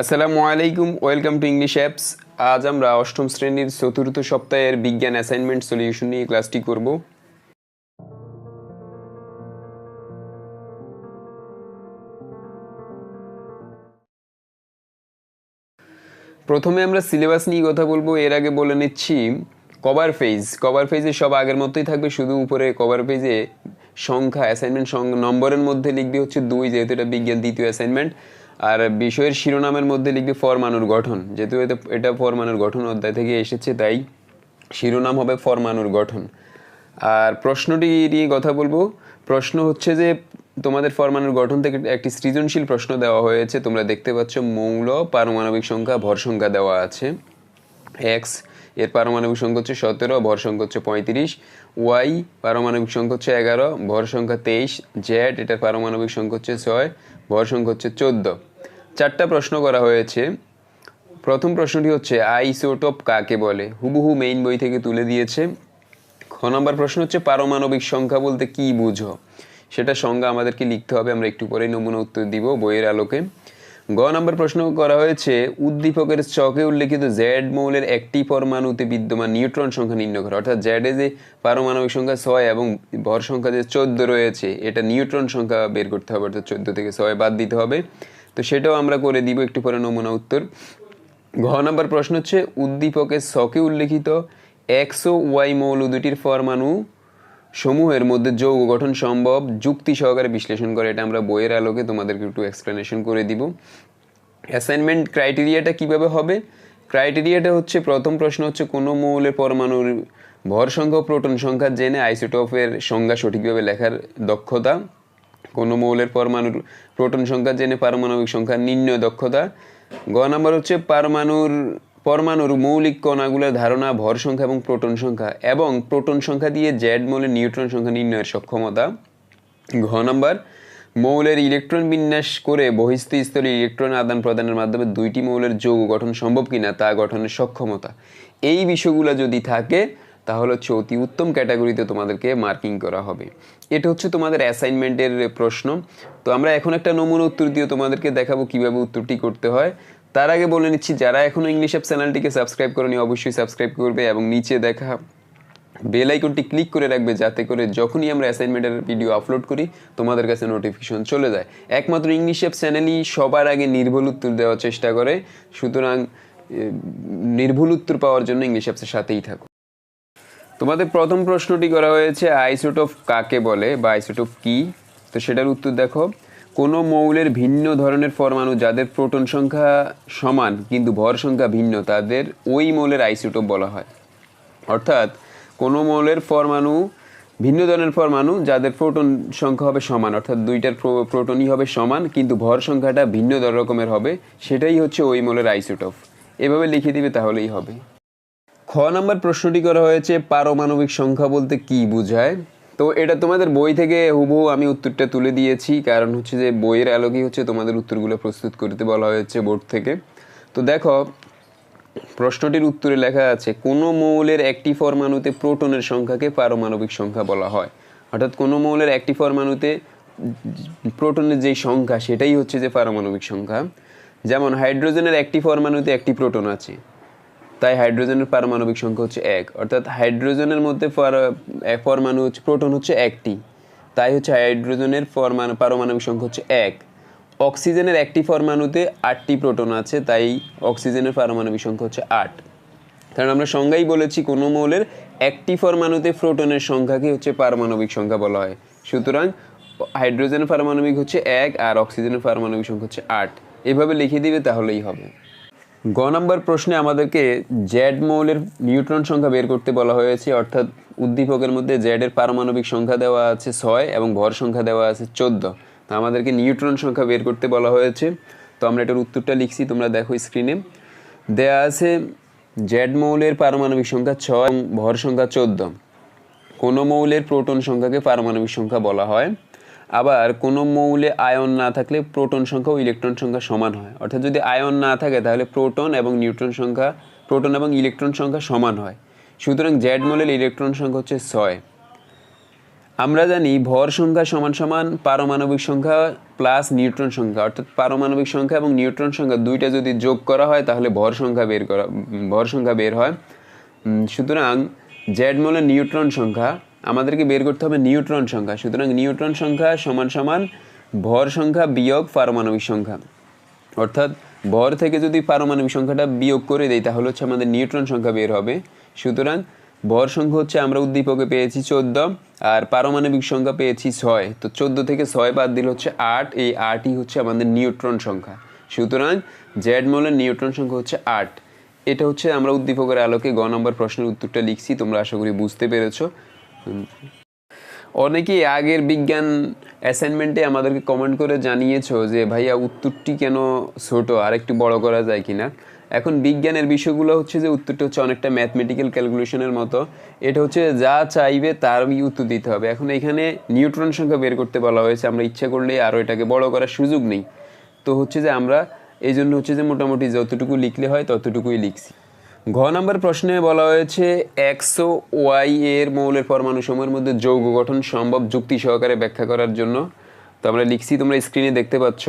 আসসালামু আলাইকুম, welcome to English apps. আজ আমরা অষ্টম শ্রেণীর চতুর্থ সপ্তাহের বিজ্ঞান অ্যাসাইনমেন্ট সলিউশন নিয়ে ক্লাসটি করব। প্রথমে আমরা সিলেবাস নিয়ে কথা বলবো। এর আগে বলে নিচ্ছি কভার পেজে সব আগের মতোই থাকবে, শুধু উপরে কভার পেজে সংখ্যা অ্যাসাইনমেন্ট নম্বরের মধ্যে লিখবে হচ্ছে 2, যেহেতু এটা বিজ্ঞান দ্বিতীয় অ্যাসাইনমেন্ট। আর বিষয়ের শিরোনামের মধ্যে লিখবে পরমাণুর গঠন, যেহেতু এটা পরমাণুর গঠন অধ্যায় থেকে এসেছে, তাই শিরোনাম হবে পরমাণুর গঠন। আর প্রশ্নটি নিয়ে কথা বলবো। প্রশ্ন হচ্ছে যে তোমাদের পরমাণুর গঠন থেকে একটি সৃজনশীল প্রশ্ন দেওয়া হয়েছে। তোমরা দেখতে পাচ্ছ মৌল, পারমাণবিক সংখ্যা, ভর সংখ্যা দেওয়া আছে। এক্স এর পারমাণবিক সংখ্যা হচ্ছে 17, ভর সংখ্যা হচ্ছে 35। ওয়াই পারমাণবিক সংখ্যা হচ্ছে 11, ভর সংখ্যা 23। জেড এটার পারমাণবিক সংখ্যা হচ্ছে 6, ভর সংখ্যা হচ্ছে 14। চারটা প্রশ্ন করা হয়েছে। প্রথম প্রশ্নটি হচ্ছে আইসোটোপ কাকে বলে, হুবহু মেইন বই থেকে তুলে দিয়েছে। খ নম্বর প্রশ্ন হচ্ছে পারমাণবিক সংখ্যা বলতে কি বুঝো, সেটা সংজ্ঞা আমাদেরকে লিখতে হবে। আমরা একটু পরেই নমুনা উত্তর দিব বইয়ের আলোকে। গ নম্বর প্রশ্ন করা হয়েছে উদ্দীপকের ছকে উল্লেখিত জেড মৌলের একটি পরমাণুতে বিদ্যমান নিউট্রন সংখ্যা নির্ণয় করো। অর্থাৎ জেডে যে পারমাণবিক সংখ্যা 6 এবং ভর সংখ্যা যে 14 রয়েছে, এটা নিউট্রন সংখ্যা বের করতে হবে, অর্থাৎ 14 থেকে 6 বাদ দিতে হবে। তো সেটাও আমরা করে দিব একটু পরে নমুনা উত্তর। ঘ নম্বর প্রশ্ন হচ্ছে উদ্দীপকের ছকে উল্লেখিত এক্স ও ওয়াই মৌল দুটির পরমাণু সমূহের মধ্যে যৌগ গঠন সম্ভব, যুক্তি সহকারে বিশ্লেষণ করে। এটা আমরা বইয়ের আলোকে তোমাদেরকে একটু এক্সপ্লেনেশন করে দিব। অ্যাসাইনমেন্ট ক্রাইটেরিয়াটা কিভাবে হবে? ক্রাইটেরিয়াটা হচ্ছে, প্রথম প্রশ্ন হচ্ছে কোনো মৌলের পরমাণুর ভর সংখ্যা ও প্রোটন সংখ্যা জেনে আইসোটোপের সংজ্ঞা সঠিকভাবে লেখার দক্ষতা। কোনো মৌলের পরমাণুর প্রোটন সংখ্যা জেনে পারমাণবিক সংখ্যা নির্ণয় দক্ষতা। গ নাম্বার হচ্ছে পরমাণুর মৌলিক কণাগুলোর ধারণা, ভর সংখ্যা এবং প্রোটন সংখ্যা দিয়ে জেড মৌলের নিউট্রন সংখ্যা নির্ণয়ের সক্ষমতা। ঘ নাম্বার মৌলের ইলেকট্রন বিন্যাস করে বহিস্থ স্তরে ইলেকট্রন আদান প্রদানের মাধ্যমে দুইটি মৌলের যৌগ গঠন সম্ভব কিনা তা গঠনের সক্ষমতা। এই বিষয়গুলো যদি থাকে তাহলে হচ্ছে অতি উত্তম ক্যাটাগরিতে তোমাদেরকে মার্কিং করা হবে। এটা হচ্ছে তোমাদের অ্যাসাইনমেন্টের প্রশ্ন। তো আমরা এখন একটা নমুনা উত্তর দিয়ে তোমাদেরকে দেখাবো কিভাবে উত্তরটি করতে হয়। তার আগে বলে নিচ্ছি, যারা এখনো ইংলিশ অ্যাপ চ্যানেলটিকে সাবস্ক্রাইব করনি অবশ্যই সাবস্ক্রাইব করবে এবং নিচে দেখা বেল আইকনটি ক্লিক করে রাখবে, যাতে করে যখনই আমরা অ্যাসাইনমেন্টের ভিডিও আপলোড করি তোমাদের কাছে নোটিফিকেশন চলে যায়। একমাত্র ইংলিশ অ্যাপ চ্যানেলই সবার আগে নির্ভুল উত্তর দেওয়ার চেষ্টা করে, সুতরাং নির্ভুল উত্তর পাওয়ার জন্য ইংলিশ অ্যাপসের সাথেই থাকো। তোমাদের প্রথম প্রশ্নটি করা হয়েছে আইসোটোপ কাকে বলে বা আইসোটোপ কি। তো সেটার উত্তর দেখো, কোনো মৌলের ভিন্ন ধরনের পরমাণু যাদের প্রোটন সংখ্যা সমান কিন্তু ভর সংখ্যা ভিন্ন, তাদের ওই মৌলের আইসোটোপ বলা হয়। অর্থাৎ কোনো মৌলের পরমাণু ভিন্ন ধরনের পরমাণু যাদের প্রোটন সংখ্যা হবে সমান, অর্থাৎ দুইটার প্রোটনই হবে সমান কিন্তু ভর সংখ্যাটা ভিন্ন রকমের হবে, সেটাই হচ্ছে ওই মৌলের আইসোটোপ। এভাবে লিখে দিবে তাহলেই হবে। খ নম্বর প্রশ্নটি করা হয়েছে পারমাণবিক সংখ্যা বলতে কি বোঝায়। তো এটা তোমাদের বই থেকে হুবহু আমি উত্তরটা তুলে দিয়েছি, কারণ হচ্ছে যে বইয়ের আলোকেই হচ্ছে তোমাদের উত্তরগুলো প্রস্তুত করতে বলা হয়েছে বোর্ড থেকে। তো দেখো প্রশ্নটির উত্তরে লেখা আছে কোনো মৌলের একটি পরমাণুতে প্রোটনের সংখ্যাকে পারমাণবিক সংখ্যা বলা হয়। অর্থাৎ কোনো মৌলের একটি পরমাণুতে প্রোটনের যেই সংখ্যা সেটাই হচ্ছে যে পারমাণবিক সংখ্যা। যেমন হাইড্রোজেনের একটি পরমাণুতে একটি প্রোটন আছে, তাই হাইড্রোজেনের পারমাণবিক সংখ্যা হচ্ছে 1। অর্থাৎ হাইড্রোজেনের মধ্যে পরমাণু হচ্ছে প্রোটন হচ্ছে একটি, তাই হচ্ছে হাইড্রোজেনের পারমাণবিক সংখ্যা হচ্ছে 1। অক্সিজেনের একটি পরমাণুতে 8টি প্রোটন আছে, তাই অক্সিজেনের পারমাণবিক সংখ্যা হচ্ছে 8। কারণ আমরা সংজ্ঞাই বলেছি কোনো মৌলের একটি পরমাণুতে প্রোটনের সংখ্যাকে হচ্ছে পারমাণবিক সংখ্যা বলা হয়। সুতরাং হাইড্রোজেনের পারমাণবিক হচ্ছে 1 আর অক্সিজেনের পারমাণবিক সংখ্যা হচ্ছে 8। এভাবে লিখে দিবে তাহলেই হবে। গ নম্বর প্রশ্নে আমাদেরকে জেড মৌলের নিউট্রন সংখ্যা বের করতে বলা হয়েছে। অর্থাৎ উদ্দীপকের মধ্যে জেডের পারমাণবিক সংখ্যা দেওয়া আছে 6 এবং ভর সংখ্যা দেওয়া আছে 14। তো আমাদেরকে নিউট্রন সংখ্যা বের করতে বলা হয়েছে। তো আমরা এটার উত্তরটা লিখছি, তোমরা দেখো স্ক্রিনে দেয়া আছে জেড মৌলের পারমাণবিক সংখ্যা 6 এবং ভর সংখ্যা 14। কোনো মৌলের প্রোটন সংখ্যাকে পারমাণবিক সংখ্যা বলা হয়। আবার কোনো মৌলে আয়ন না থাকলে প্রোটন সংখ্যা ও ইলেকট্রন সংখ্যা সমান হয়। অর্থাৎ যদি আয়ন না থাকে তাহলে প্রোটন এবং ইলেকট্রন সংখ্যা সমান হয়। সুতরাং জেড মৌলের ইলেকট্রন সংখ্যা হচ্ছে 6। আমরা জানি ভর সংখ্যা সমান সমান পারমাণবিক সংখ্যা প্লাস নিউট্রন সংখ্যা, অর্থাৎ পারমাণবিক সংখ্যা এবং নিউট্রন সংখ্যা দুইটা যদি যোগ করা হয় তাহলে ভর সংখ্যা বের হয়। সুতরাং জেড মোলের নিউট্রন সংখ্যা আমাদেরকে বের করতে হবে নিউট্রন সংখ্যা। সুতরাং নিউট্রন সংখ্যা সমান সমান ভর সংখ্যা বিয়োগ পারমাণবিক সংখ্যা, অর্থাৎ ভর থেকে যদি পারমাণবিক সংখ্যাটা বিয়োগ করে দেই তাহলে হচ্ছে আমাদের নিউট্রন সংখ্যা বের হবে। সুতরাং ভর সংখ্যা হচ্ছে আমরা উদ্দীপকে পেয়েছি 14 আর পারমাণবিক সংখ্যা পেয়েছি 6, তো 14 থেকে 6 বাদ দিলে হচ্ছে 8, এই 8ই হচ্ছে আমাদের নিউট্রন সংখ্যা। সুতরাং জেড মোলের নিউট্রন সংখ্যা হচ্ছে 8। এটা হচ্ছে আমরা উদ্দীপকের আলোকে গ নম্বর প্রশ্নের উত্তরটা লিখছি, তোমরা আশা করি বুঝতে পেরেছো। অনেকেই আগের বিজ্ঞান অ্যাসাইনমেন্টে আমাদেরকে কমেন্ট করে জানিয়েছো যে ভাইয়া উত্তরটি কেন ছোট, আর একটু বড় করা যায় কিনা। এখন বিজ্ঞানের বিষয়গুলো হচ্ছে যে উত্তরটা হচ্ছে অনেকটা ম্যাথমেটিক্যাল ক্যালকুলেশনের মতো, এটা হচ্ছে যা চাইবে তারই উত্তর দিতে হবে। এখন এখানে নিউট্রন সংখ্যা বের করতে বলা হয়েছে, আমরা ইচ্ছা করলে আরও এটাকে বড় করার সুযোগ নেই, তো হচ্ছে যে আমরা এই জন্য হচ্ছে যে মোটামুটি যতটুকু লিখলে হয় ততটুকুই লিখছি। ঘ নম্বর প্রশ্নে বলা হয়েছে এক্স ও ওয়াই এর মৌলের পরমাণু সমূহের মধ্যে যৌগ গঠন সম্ভব যুক্তি সহকারে ব্যাখ্যা করার জন্য। তো আমরা লিখছি, তোমরা স্ক্রিনে দেখতে পাচ্ছ।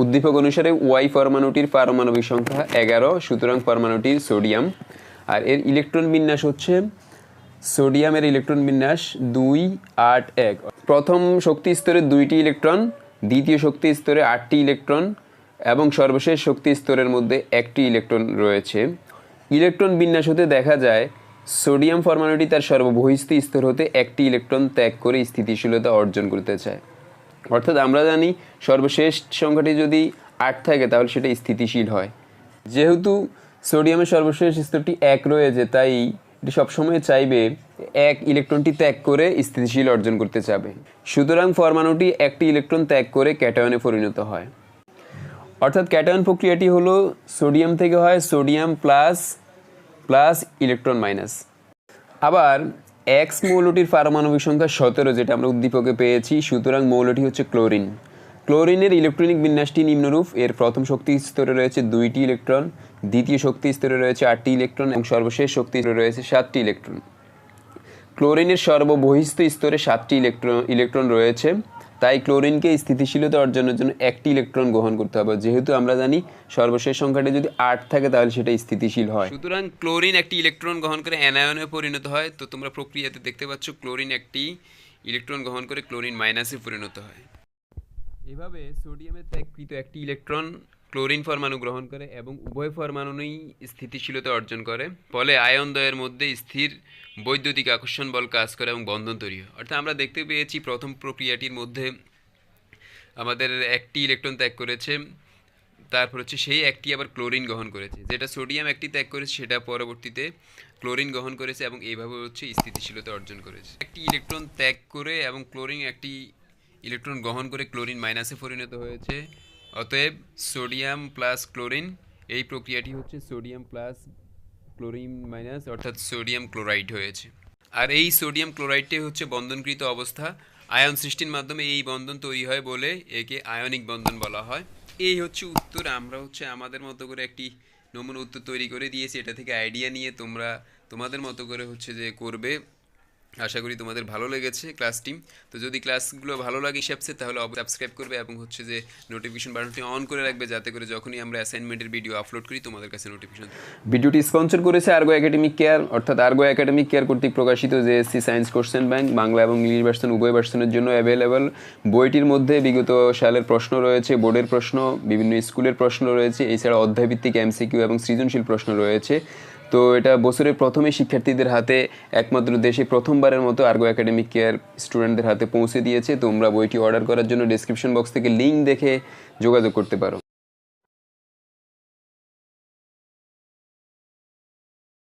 উদ্দীপক অনুসারে ওয়াই পরমাণুটির পারমাণবিক সংখ্যা 11, সুতরাং পরমাণুটির সোডিয়াম। আর এর ইলেকট্রন বিন্যাস হচ্ছে সোডিয়ামের ইলেকট্রন বিন্যাস 2, 8, 1। প্রথম শক্তি স্তরে 2টি ইলেকট্রন, দ্বিতীয় শক্তি স্তরে 8টি ইলেকট্রন এবং সর্বশেষ শক্তি স্তরের মধ্যে 1টি ইলেকট্রন রয়েছে। ইলেকট্রন বিন্যাস হতে দেখা যায় সোডিয়াম পরমাণুটি তার সর্ববহিস্থ স্তর হতে 1টি ইলেকট্রন ত্যাগ করে স্থিতিশীলতা অর্জন করতে চায়। অর্থাৎ আমরা জানি সর্বশেষ সংখ্যাটি যদি 8 থাকে তাহলে সেটা স্থিতিশীল হয়। যেহেতু সোডিয়ামের সর্বশেষ স্তরটি 1 রয়েছে, তাই এটি সবসময় চাইবে 1 ইলেকট্রনটি ত্যাগ করে স্থিতিশীল অর্জন করতে চাবে। সুতরাং পরমাণুটি 1টি ইলেকট্রন ত্যাগ করে ক্যাটায়নে পরিণত হয়। অর্থাৎ ক্যাটায়ন প্রক্রিয়াটি হলো সোডিয়াম থেকে হয় সোডিয়াম প্লাস ইলেকট্রন মাইনাস। আবার এক্স মৌলটির পারমাণবিক সংখ্যা 17, যেটা আমরা উদ্দীপকে পেয়েছি। সুতরাং মৌলটি হচ্ছে ক্লোরিন। ক্লোরিনের ইলেকট্রনিক বিন্যাসটি নিম্নরূপ: এর প্রথম শক্তি স্তরে রয়েছে 2টি ইলেকট্রন, দ্বিতীয় শক্তি স্তরে রয়েছে 8টি ইলেকট্রন এবং সর্বশেষ শক্তি স্তরে রয়েছে 7টি ইলেকট্রন। ক্লোরিনের সর্ববহিস্থ স্তরে 7টি ইলেকট্রন রয়েছে, তাই ক্লোরিনকে স্থিতিশীলতা অর্জনের জন্য 1টি ইলেকট্রন গ্রহণ করতে হবে। যেহেতু আমরা জানি সর্বশেষ সংখ্যাটি যদি 8 থাকে তাহলে সেটা স্থিতিশীল হয়। সুতরাং ক্লোরিন একটি ইলেকট্রন গ্রহণ করে অ্যানায়নে পরিণত হয়। তো তোমরা প্রক্রিয়াতে দেখতে পাচ্ছ ক্লোরিন একটি ইলেকট্রন গ্রহণ করে ক্লোরিন মাইনাসে পরিণত হয়। এভাবে সোডিয়ামের ত্যাগকৃত একটি ইলেকট্রন ক্লোরিন পরমাণু গ্রহণ করে এবং উভয় পরমাণুই স্থিতিশীলতা অর্জন করে। ফলে আয়ন দ্বয়ের মধ্যে স্থির বৈদ্যুতিক আকর্ষণ বল কাজ করে এবং বন্ধন তৈরি হয়। অর্থাৎ আমরা দেখতে পেয়েছি প্রথম প্রক্রিয়াটির মধ্যে আমাদের একটি ইলেকট্রন ত্যাগ করেছে, তারপর হচ্ছে সেই একটি আবার ক্লোরিন গ্রহণ করেছে। যেটা সোডিয়াম একটি ত্যাগ করেছে সেটা পরবর্তীতে ক্লোরিন গ্রহণ করেছে এবং এইভাবে হচ্ছে স্থিতিশীলতা অর্জন করেছে। একটি ইলেকট্রন ত্যাগ করে এবং ক্লোরিন একটি ইলেকট্রন গ্রহণ করে ক্লোরিন মাইনাসে পরিণত হয়েছে। অতএব সোডিয়াম প্লাস ক্লোরিন, এই প্রক্রিয়াটি হচ্ছে সোডিয়াম প্লাস ক্লোরিন মাইনাস, অর্থাৎ সোডিয়াম ক্লোরাইড হয়েছে। আর এই সোডিয়াম ক্লোরাইডটাই হচ্ছে বন্ধনকৃত অবস্থা। আয়ন সৃষ্টির মাধ্যমে এই বন্ধন তৈরি হয় বলে একে আয়নিক বন্ধন বলা হয়। এই হচ্ছে উত্তর। আমরা হচ্ছে আমাদের মতো করে একটি নমুনা উত্তর তৈরি করে দিয়েছি, এটা থেকে আইডিয়া নিয়ে তোমরা তোমাদের মতো করে হচ্ছে যে করবে। আশা করি তোমাদের ভালো লেগেছে ক্লাসটি। তো যদি ক্লাসগুলো ভালো লাগে হিসাবসে তাহলে সাবস্ক্রাইব করবে এবং হচ্ছে যে নোটিফিকেশন বাটনটি অন করে রাখবে, যাতে করে যখনই আমরা অ্যাসাইনমেন্টের ভিডিও আপলোড করি তোমাদের কাছে নোটিফিকেশন। ভিডিওটি স্পন্সর করেছে আর্গো একাডেমিক কেয়ার, অর্থাৎ আর্গো একাডেমিক কেয়ার কর্তৃক প্রকাশিত JSC science question bank Bangla এবং ইংলিশ ভার্সন উভয় ভার্সনের জন্য অ্যাভেলেবল। বইটির মধ্যে বিগত সালের প্রশ্ন রয়েছে, বোর্ডের প্রশ্ন, বিভিন্ন স্কুলের প্রশ্ন রয়েছে, এছাড়া অধ্যায়ভিত্তিক এমসিকিউ এবং সৃজনশীল প্রশ্ন রয়েছে। তো এটা বছরের প্রথমে শিক্ষার্থীদের হাতে একমাত্র দেশে প্রথমবারের মতো আর্গো একাডেমিক কেয়ার স্টুডেন্টদের হাতে পৌঁছে দিয়েছে। তোমরা বইটি অর্ডার করার জন্য ডেসক্রিপশন বক্স থেকে লিঙ্ক দেখে যোগাযোগ করতে পারো।